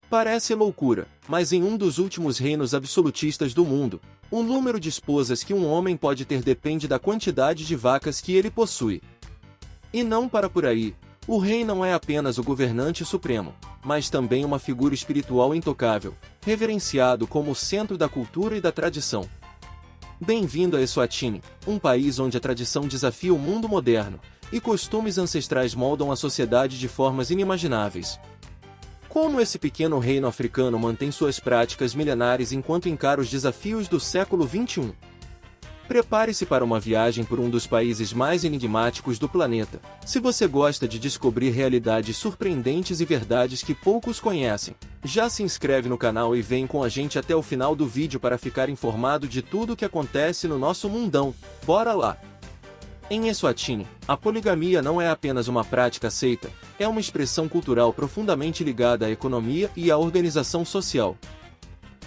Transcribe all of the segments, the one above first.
Parece loucura, mas em um dos últimos reinos absolutistas do mundo, o número de esposas que um homem pode ter depende da quantidade de vacas que ele possui. E não para por aí, o rei não é apenas o governante supremo, mas também uma figura espiritual intocável, reverenciado como o centro da cultura e da tradição. Bem-vindo a Eswatini, um país onde a tradição desafia o mundo moderno, e costumes ancestrais moldam a sociedade de formas inimagináveis. Como esse pequeno reino africano mantém suas práticas milenares enquanto encara os desafios do século XXI? Prepare-se para uma viagem por um dos países mais enigmáticos do planeta, se você gosta de descobrir realidades surpreendentes e verdades que poucos conhecem. Já se inscreve no canal e vem com a gente até o final do vídeo para ficar informado de tudo o que acontece no nosso mundão. Bora lá! Em Eswatini, a poligamia não é apenas uma prática aceita, é uma expressão cultural profundamente ligada à economia e à organização social.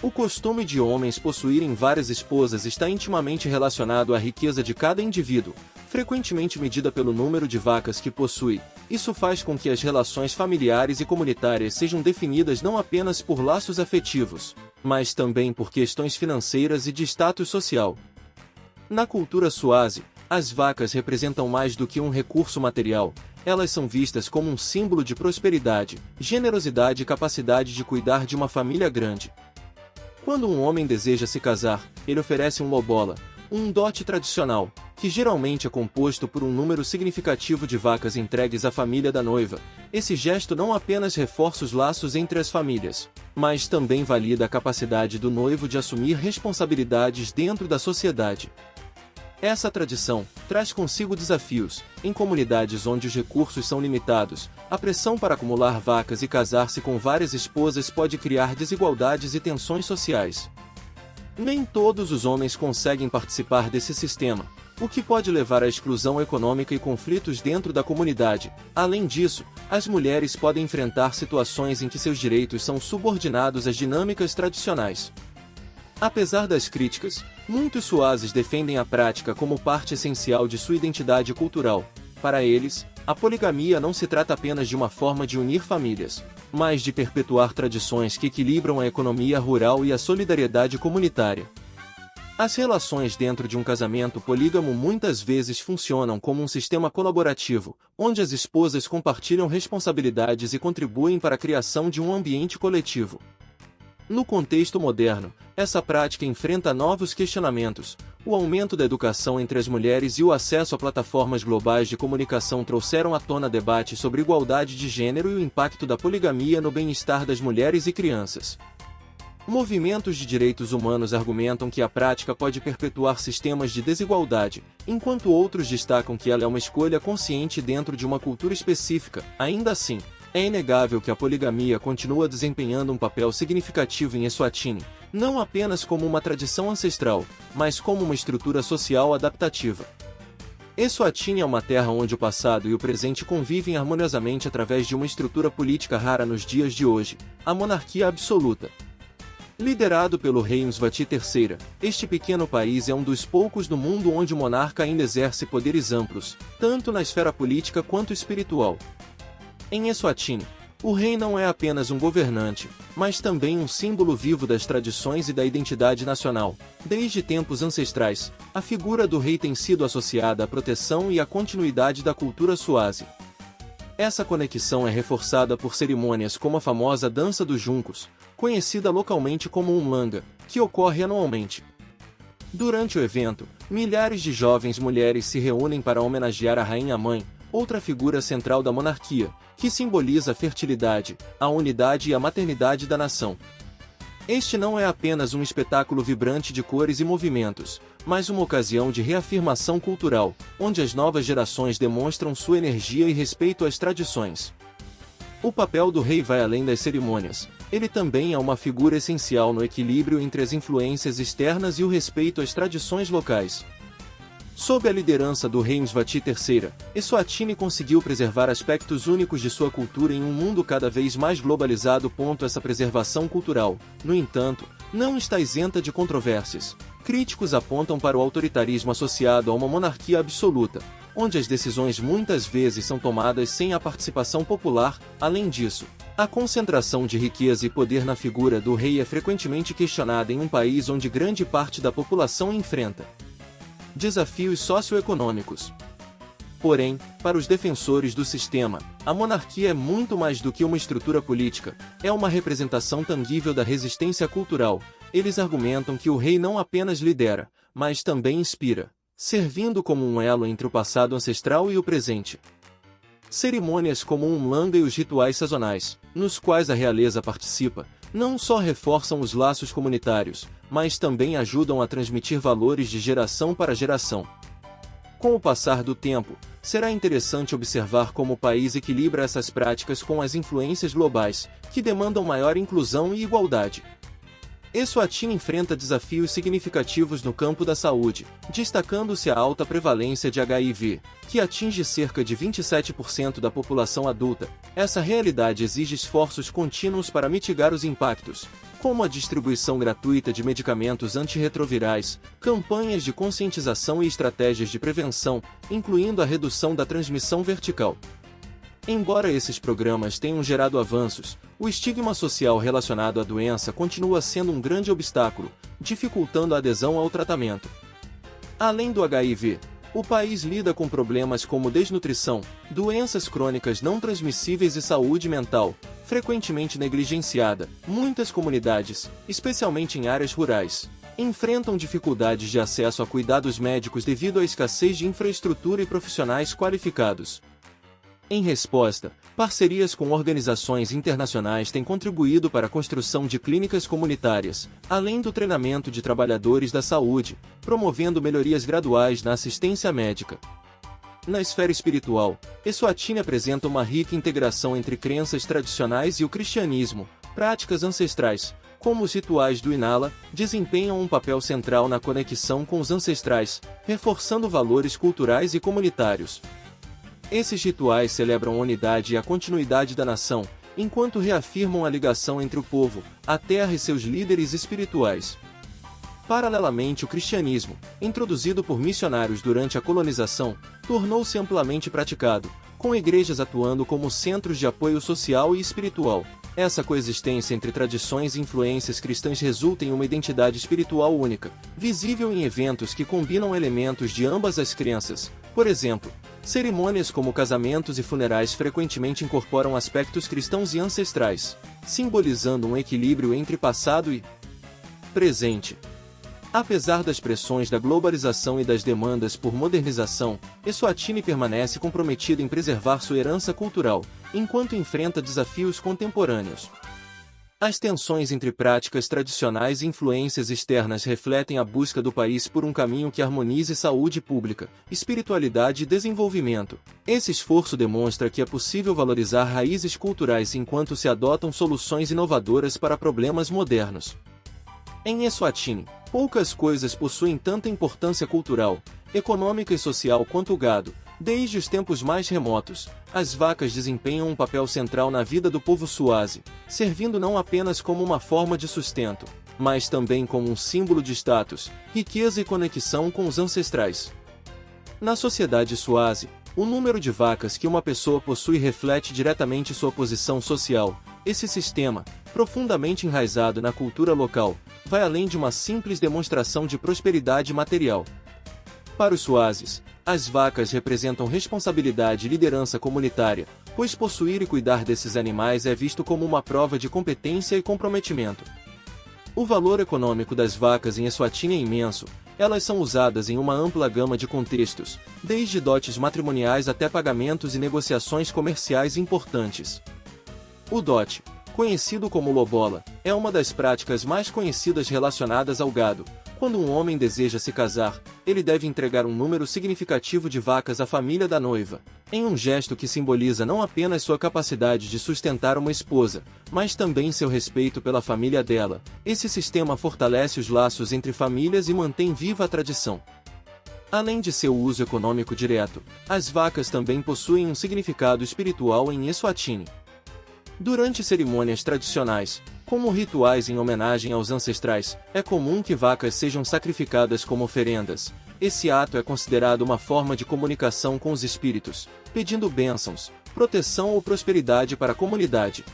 O costume de homens possuírem várias esposas está intimamente relacionado à riqueza de cada indivíduo, frequentemente medida pelo número de vacas que possui. Isso faz com que as relações familiares e comunitárias sejam definidas não apenas por laços afetivos, mas também por questões financeiras e de status social. Na cultura Swazi, as vacas representam mais do que um recurso material, elas são vistas como um símbolo de prosperidade, generosidade e capacidade de cuidar de uma família grande. Quando um homem deseja se casar, ele oferece um lobola, um dote tradicional, que geralmente é composto por um número significativo de vacas entregues à família da noiva. Esse gesto não apenas reforça os laços entre as famílias, mas também valida a capacidade do noivo de assumir responsabilidades dentro da sociedade. Essa tradição traz consigo desafios. Em comunidades onde os recursos são limitados, a pressão para acumular vacas e casar-se com várias esposas pode criar desigualdades e tensões sociais. Nem todos os homens conseguem participar desse sistema, o que pode levar à exclusão econômica e conflitos dentro da comunidade. Além disso, as mulheres podem enfrentar situações em que seus direitos são subordinados às dinâmicas tradicionais. Apesar das críticas, muitos Swazis defendem a prática como parte essencial de sua identidade cultural. Para eles, a poligamia não se trata apenas de uma forma de unir famílias, mas de perpetuar tradições que equilibram a economia rural e a solidariedade comunitária. As relações dentro de um casamento polígamo muitas vezes funcionam como um sistema colaborativo, onde as esposas compartilham responsabilidades e contribuem para a criação de um ambiente coletivo. No contexto moderno, essa prática enfrenta novos questionamentos. O aumento da educação entre as mulheres e o acesso a plataformas globais de comunicação trouxeram à tona debates sobre igualdade de gênero e o impacto da poligamia no bem-estar das mulheres e crianças. Movimentos de direitos humanos argumentam que a prática pode perpetuar sistemas de desigualdade, enquanto outros destacam que ela é uma escolha consciente dentro de uma cultura específica. Ainda assim, é inegável que a poligamia continua desempenhando um papel significativo em Eswatini, não apenas como uma tradição ancestral, mas como uma estrutura social adaptativa. Eswatini é uma terra onde o passado e o presente convivem harmoniosamente através de uma estrutura política rara nos dias de hoje, a monarquia absoluta. Liderado pelo rei Mswati III, este pequeno país é um dos poucos do mundo onde o monarca ainda exerce poderes amplos, tanto na esfera política quanto espiritual. Em Eswatini, o rei não é apenas um governante, mas também um símbolo vivo das tradições e da identidade nacional. Desde tempos ancestrais, a figura do rei tem sido associada à proteção e à continuidade da cultura Swazi. Essa conexão é reforçada por cerimônias como a famosa Dança dos Juncos, conhecida localmente como Umhlanga, que ocorre anualmente. Durante o evento, milhares de jovens mulheres se reúnem para homenagear a rainha-mãe, outra figura central da monarquia, que simboliza a fertilidade, a unidade e a maternidade da nação. Este não é apenas um espetáculo vibrante de cores e movimentos, mas uma ocasião de reafirmação cultural, onde as novas gerações demonstram sua energia e respeito às tradições. O papel do rei vai além das cerimônias. Ele também é uma figura essencial no equilíbrio entre as influências externas e o respeito às tradições locais. Sob a liderança do rei Mswati III, Eswatini conseguiu preservar aspectos únicos de sua cultura em um mundo cada vez mais globalizado. Essa preservação cultural, no entanto, não está isenta de controvérsias. Críticos apontam para o autoritarismo associado a uma monarquia absoluta, onde as decisões muitas vezes são tomadas sem a participação popular. Além disso, A concentração de riqueza e poder na figura do rei é frequentemente questionada em um país onde grande parte da população enfrenta desafios socioeconômicos. Porém, para os defensores do sistema, a monarquia é muito mais do que uma estrutura política, é uma representação tangível da resistência cultural. Eles argumentam que o rei não apenas lidera, mas também inspira, servindo como um elo entre o passado ancestral e o presente. Cerimônias como o Umhlanga e os rituais sazonais, nos quais a realeza participa, não só reforçam os laços comunitários, mas também ajudam a transmitir valores de geração para geração. Com o passar do tempo, será interessante observar como o país equilibra essas práticas com as influências globais, que demandam maior inclusão e igualdade. Eswatini enfrenta desafios significativos no campo da saúde, destacando-se a alta prevalência de HIV, que atinge cerca de 27% da população adulta. Essa realidade exige esforços contínuos para mitigar os impactos, como a distribuição gratuita de medicamentos antirretrovirais, campanhas de conscientização e estratégias de prevenção, incluindo a redução da transmissão vertical. Embora esses programas tenham gerado avanços, o estigma social relacionado à doença continua sendo um grande obstáculo, dificultando a adesão ao tratamento. Além do HIV, o país lida com problemas como desnutrição, doenças crônicas não transmissíveis e saúde mental, frequentemente negligenciada. Muitas comunidades, especialmente em áreas rurais, enfrentam dificuldades de acesso a cuidados médicos devido à escassez de infraestrutura e profissionais qualificados. Em resposta, parcerias com organizações internacionais têm contribuído para a construção de clínicas comunitárias, além do treinamento de trabalhadores da saúde, promovendo melhorias graduais na assistência médica. Na esfera espiritual, Eswatini apresenta uma rica integração entre crenças tradicionais e o cristianismo. Práticas ancestrais, como os rituais do Inala, desempenham um papel central na conexão com os ancestrais, reforçando valores culturais e comunitários. Esses rituais celebram a unidade e a continuidade da nação, enquanto reafirmam a ligação entre o povo, a terra e seus líderes espirituais. Paralelamente, o cristianismo, introduzido por missionários durante a colonização, tornou-se amplamente praticado, com igrejas atuando como centros de apoio social e espiritual. Essa coexistência entre tradições e influências cristãs resulta em uma identidade espiritual única, visível em eventos que combinam elementos de ambas as crenças. Por exemplo, cerimônias como casamentos e funerais frequentemente incorporam aspectos cristãos e ancestrais, simbolizando um equilíbrio entre passado e presente. Apesar das pressões da globalização e das demandas por modernização, Eswatini permanece comprometida em preservar sua herança cultural, enquanto enfrenta desafios contemporâneos. As tensões entre práticas tradicionais e influências externas refletem a busca do país por um caminho que harmonize saúde pública, espiritualidade e desenvolvimento. Esse esforço demonstra que é possível valorizar raízes culturais enquanto se adotam soluções inovadoras para problemas modernos. Em Eswatini, poucas coisas possuem tanta importância cultural, econômica e social quanto o gado. Desde os tempos mais remotos, as vacas desempenham um papel central na vida do povo Swazi, servindo não apenas como uma forma de sustento, mas também como um símbolo de status, riqueza e conexão com os ancestrais. Na sociedade Swazi, o número de vacas que uma pessoa possui reflete diretamente sua posição social. Esse sistema, profundamente enraizado na cultura local, vai além de uma simples demonstração de prosperidade material. Para os Swazis, as vacas representam responsabilidade e liderança comunitária, pois possuir e cuidar desses animais é visto como uma prova de competência e comprometimento. O valor econômico das vacas em Eswatini é imenso. Elas são usadas em uma ampla gama de contextos, desde dotes matrimoniais até pagamentos e negociações comerciais importantes. O dote, conhecido como lobola, é uma das práticas mais conhecidas relacionadas ao gado. Quando um homem deseja se casar, ele deve entregar um número significativo de vacas à família da noiva, em um gesto que simboliza não apenas sua capacidade de sustentar uma esposa, mas também seu respeito pela família dela. Esse sistema fortalece os laços entre famílias e mantém viva a tradição. Além de seu uso econômico direto, as vacas também possuem um significado espiritual em Eswatini. Durante cerimônias tradicionais, como rituais em homenagem aos ancestrais, é comum que vacas sejam sacrificadas como oferendas. Esse ato é considerado uma forma de comunicação com os espíritos, pedindo bênçãos, proteção ou prosperidade para a comunidade.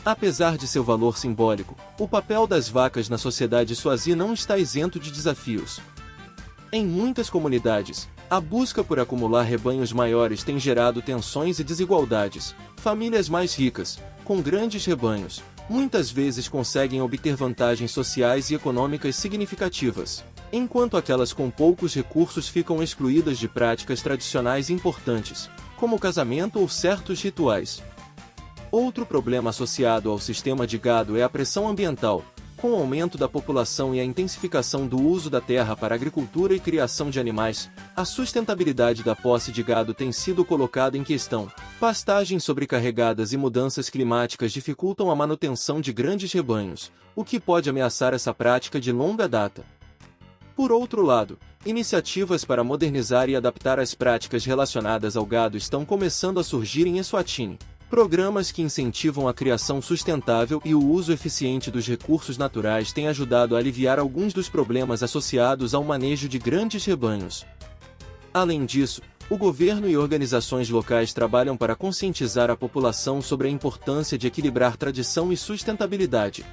Apesar de seu valor simbólico, o papel das vacas na sociedade Swazi não está isento de desafios. Em muitas comunidades, a busca por acumular rebanhos maiores tem gerado tensões e desigualdades. Famílias mais ricas, com grandes rebanhos, muitas vezes conseguem obter vantagens sociais e econômicas significativas, enquanto aquelas com poucos recursos ficam excluídas de práticas tradicionais importantes, como o casamento ou certos rituais. Outro problema associado ao sistema de gado é a pressão ambiental. Com o aumento da população e a intensificação do uso da terra para agricultura e criação de animais, a sustentabilidade da posse de gado tem sido colocada em questão. Pastagens sobrecarregadas e mudanças climáticas dificultam a manutenção de grandes rebanhos, o que pode ameaçar essa prática de longa data. Por outro lado, iniciativas para modernizar e adaptar as práticas relacionadas ao gado estão começando a surgir em Eswatini. Programas que incentivam a criação sustentável e o uso eficiente dos recursos naturais têm ajudado a aliviar alguns dos problemas associados ao manejo de grandes rebanhos. Além disso, o governo e organizações locais trabalham para conscientizar a população sobre a importância de equilibrar tradição e sustentabilidade.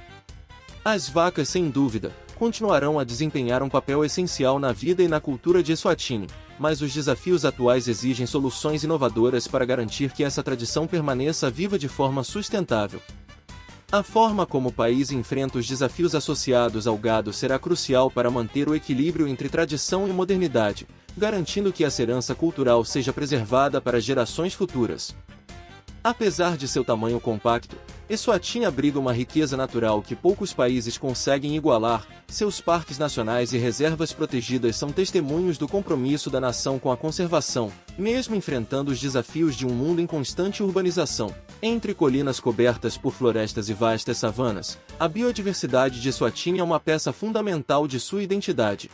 As vacas, sem dúvida, continuarão a desempenhar um papel essencial na vida e na cultura de Eswatini, mas os desafios atuais exigem soluções inovadoras para garantir que essa tradição permaneça viva de forma sustentável. A forma como o país enfrenta os desafios associados ao gado será crucial para manter o equilíbrio entre tradição e modernidade, garantindo que essa herança cultural seja preservada para gerações futuras. Apesar de seu tamanho compacto, Eswatini abriga uma riqueza natural que poucos países conseguem igualar. Seus parques nacionais e reservas protegidas são testemunhos do compromisso da nação com a conservação, mesmo enfrentando os desafios de um mundo em constante urbanização. Entre colinas cobertas por florestas e vastas savanas, a biodiversidade de Eswatini é uma peça fundamental de sua identidade.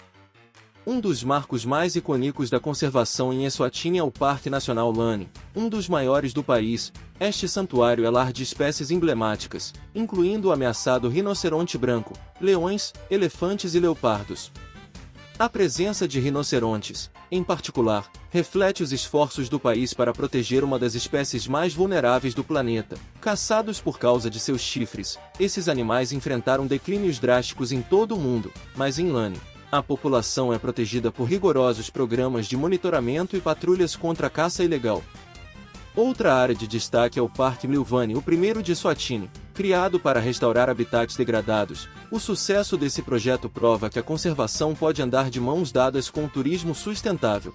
Um dos marcos mais icônicos da conservação em Eswatini é o Parque Nacional Lane, um dos maiores do país. Este santuário é lar de espécies emblemáticas, incluindo o ameaçado rinoceronte branco, leões, elefantes e leopardos. A presença de rinocerontes, em particular, reflete os esforços do país para proteger uma das espécies mais vulneráveis do planeta. Caçados por causa de seus chifres, esses animais enfrentaram declínios drásticos em todo o mundo, mas em Lane, a população é protegida por rigorosos programas de monitoramento e patrulhas contra a caça ilegal. Outra área de destaque é o Parque Mlivane, o primeiro de Eswatini, criado para restaurar habitats degradados. O sucesso desse projeto prova que a conservação pode andar de mãos dadas com o turismo sustentável.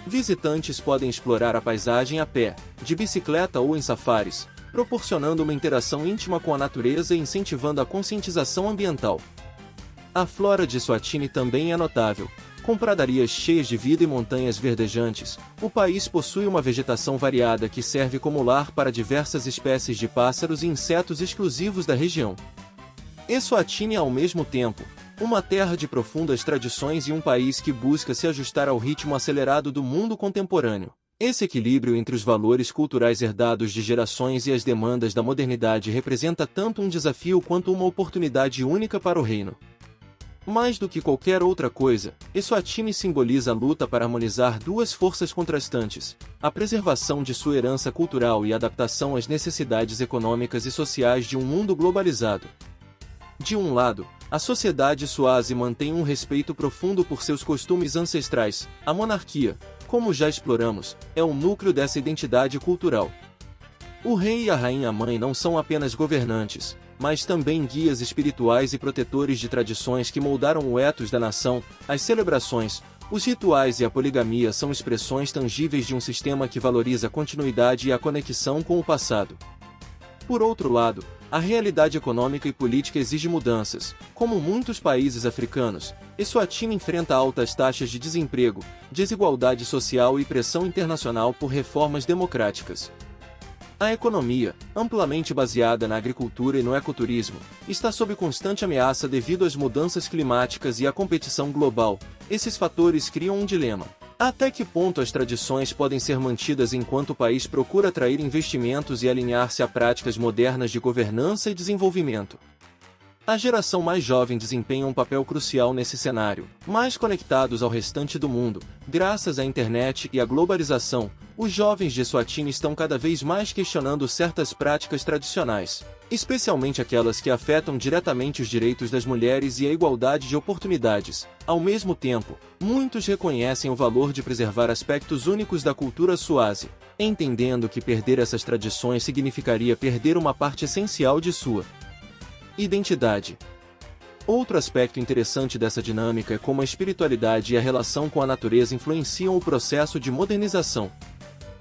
Visitantes podem explorar a paisagem a pé, de bicicleta ou em safaris, proporcionando uma interação íntima com a natureza e incentivando a conscientização ambiental. A flora de Eswatini também é notável. Com pradarias cheias de vida e montanhas verdejantes, o país possui uma vegetação variada que serve como lar para diversas espécies de pássaros e insetos exclusivos da região. Eswatini é ao mesmo tempo uma terra de profundas tradições e um país que busca se ajustar ao ritmo acelerado do mundo contemporâneo. Esse equilíbrio entre os valores culturais herdados de gerações e as demandas da modernidade representa tanto um desafio quanto uma oportunidade única para o reino. Mais do que qualquer outra coisa, Eswatini simboliza a luta para harmonizar duas forças contrastantes: a preservação de sua herança cultural e a adaptação às necessidades econômicas e sociais de um mundo globalizado. De um lado, a sociedade Swazi mantém um respeito profundo por seus costumes ancestrais. A monarquia, como já exploramos, é o núcleo dessa identidade cultural. O rei e a rainha-mãe não são apenas governantes, mas também guias espirituais e protetores de tradições que moldaram o ethos da nação. As celebrações, os rituais e a poligamia são expressões tangíveis de um sistema que valoriza a continuidade e a conexão com o passado. Por outro lado, a realidade econômica e política exige mudanças. Como muitos países africanos, Eswatini enfrenta altas taxas de desemprego, desigualdade social e pressão internacional por reformas democráticas. A economia, amplamente baseada na agricultura e no ecoturismo, está sob constante ameaça devido às mudanças climáticas e à competição global. Esses fatores criam um dilema. Até que ponto as tradições podem ser mantidas enquanto o país procura atrair investimentos e alinhar-se a práticas modernas de governança e desenvolvimento? A geração mais jovem desempenha um papel crucial nesse cenário. Mais conectados ao restante do mundo, graças à internet e à globalização, os jovens de Eswatini estão cada vez mais questionando certas práticas tradicionais, especialmente aquelas que afetam diretamente os direitos das mulheres e a igualdade de oportunidades. Ao mesmo tempo, muitos reconhecem o valor de preservar aspectos únicos da cultura Swazi, entendendo que perder essas tradições significaria perder uma parte essencial de sua identidade. Outro aspecto interessante dessa dinâmica é como a espiritualidade e a relação com a natureza influenciam o processo de modernização.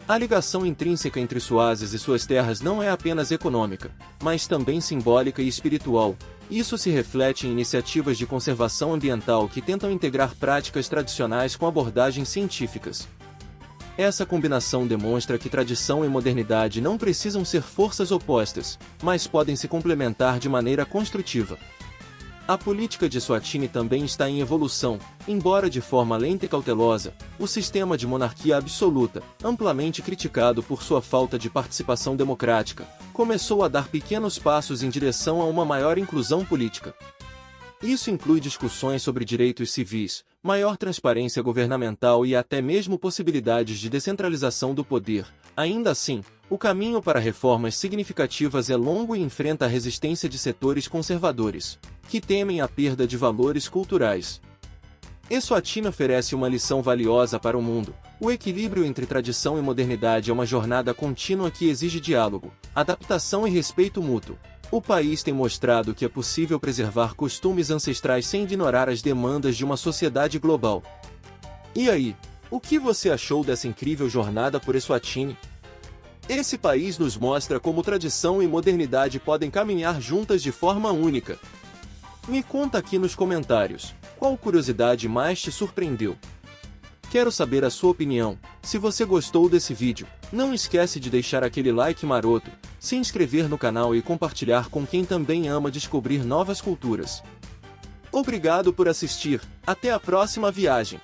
A ligação intrínseca entre Swazis e suas terras não é apenas econômica, mas também simbólica e espiritual. Isso se reflete em iniciativas de conservação ambiental que tentam integrar práticas tradicionais com abordagens científicas. Essa combinação demonstra que tradição e modernidade não precisam ser forças opostas, mas podem se complementar de maneira construtiva. A política de Eswatini também está em evolução, embora de forma lenta e cautelosa. O sistema de monarquia absoluta, amplamente criticado por sua falta de participação democrática, começou a dar pequenos passos em direção a uma maior inclusão política. Isso inclui discussões sobre direitos civis, maior transparência governamental e até mesmo possibilidades de descentralização do poder. Ainda assim, o caminho para reformas significativas é longo e enfrenta a resistência de setores conservadores, que temem a perda de valores culturais. Eswatini oferece uma lição valiosa para o mundo. O equilíbrio entre tradição e modernidade é uma jornada contínua que exige diálogo, adaptação e respeito mútuo. O país tem mostrado que é possível preservar costumes ancestrais sem ignorar as demandas de uma sociedade global. E aí, o que você achou dessa incrível jornada por Eswatini? Esse país nos mostra como tradição e modernidade podem caminhar juntas de forma única. Me conta aqui nos comentários, qual curiosidade mais te surpreendeu? Quero saber a sua opinião. Se você gostou desse vídeo, não esquece de deixar aquele like maroto, se inscrever no canal e compartilhar com quem também ama descobrir novas culturas. Obrigado por assistir, até a próxima viagem!